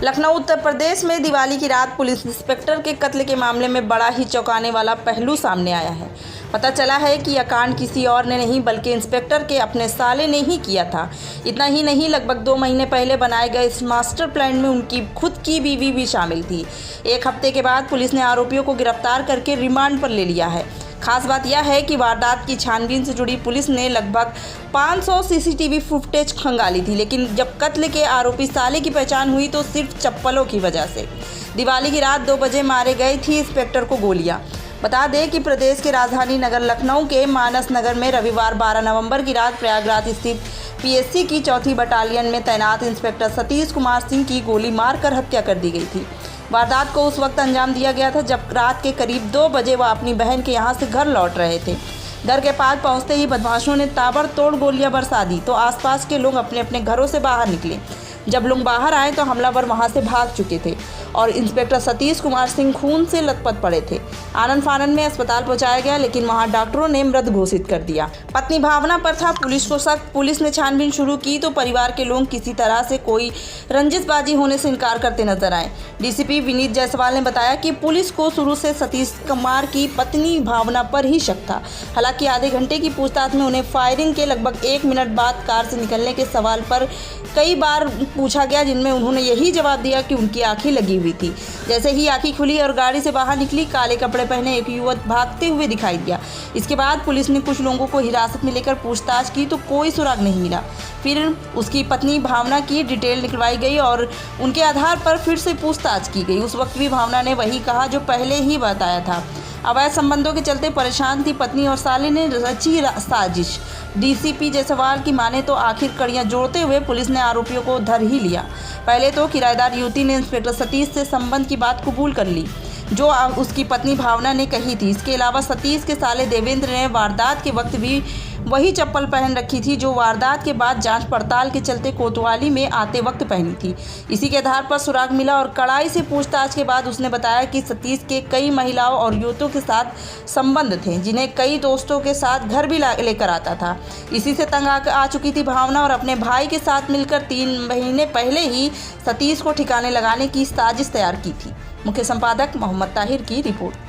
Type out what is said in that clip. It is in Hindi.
लखनऊ उत्तर प्रदेश में दिवाली की रात पुलिस इंस्पेक्टर के कत्ल के मामले में बड़ा ही चौंकाने वाला पहलू सामने आया है। पता चला है कि यह कांड किसी और ने नहीं बल्कि इंस्पेक्टर के अपने साले ने ही किया था। इतना ही नहीं, लगभग 2 महीने पहले बनाए गए इस मास्टर प्लान में उनकी खुद की बीवी भी शामिल थी। एक हफ्ते के बाद पुलिस ने आरोपियों को गिरफ्तार करके रिमांड पर ले लिया है। खास बात यह है कि वारदात की छानबीन से जुड़ी पुलिस ने लगभग 500 सीसीटीवी फुटेज खंगाली थी, लेकिन जब कत्ल के आरोपी साले की पहचान हुई तो सिर्फ चप्पलों की वजह से। दिवाली की रात 2 बजे मारे गए थी इंस्पेक्टर को गोलियां। बता दें कि प्रदेश के राजधानी नगर लखनऊ के मानस नगर में रविवार 12 नवंबर की रात प्रयागराज स्थित पीएससी की 4th बटालियन में तैनात इंस्पेक्टर सतीश कुमार सिंह की गोली मारकर हत्या कर दी गई थी। वारदात को उस वक्त अंजाम दिया गया था जब रात के करीब 2 बजे वह अपनी बहन के यहां से घर लौट रहे थे। घर के पास पहुंचते ही बदमाशों ने ताबड़तोड़ गोलियां बरसा दी तो आसपास के लोग अपने अपने घरों से बाहर निकले। जब लोग बाहर आए तो हमलावर वहां से भाग चुके थे और इंस्पेक्टर सतीश कुमार सिंह खून से लथपथ पड़े थे। आनन फानन में अस्पताल पहुंचाया गया, लेकिन वहां डॉक्टरों ने मृत घोषित कर दिया। पत्नी भावना पर था पुलिस को शक। पुलिस ने छानबीन शुरू की तो परिवार के लोग किसी तरह से कोई रंजिशबाजी होने से इनकार करते नजर आए। डीसीपी विनीत जायसवाल ने बताया कि पुलिस को शुरू से सतीश कुमार की पत्नी भावना पर ही शक था। हालांकि आधे घंटे की पूछताछ में उन्हें फायरिंग के लगभग 1 मिनट बाद कार से निकलने के सवाल पर कई बार पूछा गया, जिनमें उन्होंने यही जवाब दिया कि उनकी आंखें लगी हुई थी। जैसे ही आंखें खुली और गाड़ी से बाहर निकली, काले कपड़े पहने एक युवक भागते हुए दिखाई दिया। इसके बाद पुलिस ने कुछ लोगों को हिरासत में लेकर पूछताछ की तो कोई सुराग नहीं मिला। फिर उसकी पत्नी भावना की डिटेल निकलवाई गई और उनके आधार पर फिर से पूछताछ की गई। उस वक्त भी भावना ने वही कहा जो पहले ही बताया था। अवैध संबंधों के चलते परेशान थी पत्नी और साले ने रची साजिश। डीसीपी जायसवाल की माने तो आखिर कड़ियां जोड़ते हुए पुलिस ने आरोपियों को धर ही लिया। पहले तो किराएदार युवती ने इंस्पेक्टर सतीश से संबंध की बात कबूल कर ली जो उसकी पत्नी भावना ने कही थी। इसके अलावा सतीश के साले देवेंद्र ने वारदात के वक्त भी वही चप्पल पहन रखी थी जो वारदात के बाद जांच पड़ताल के चलते कोतवाली में आते वक्त पहनी थी। इसी के आधार पर सुराग मिला और कड़ाई से पूछताछ के बाद उसने बताया कि सतीश के कई महिलाओं और युवतियों के साथ संबंध थे, जिन्हें कई दोस्तों के साथ घर भी लेकर आता था। इसी से तंग आ चुकी थी भावना और अपने भाई के साथ मिलकर 3 महीने पहले ही सतीश को ठिकाने लगाने की साजिश तैयार की थी। मुख्य संपादक मोहम्मद ताहिर की रिपोर्ट।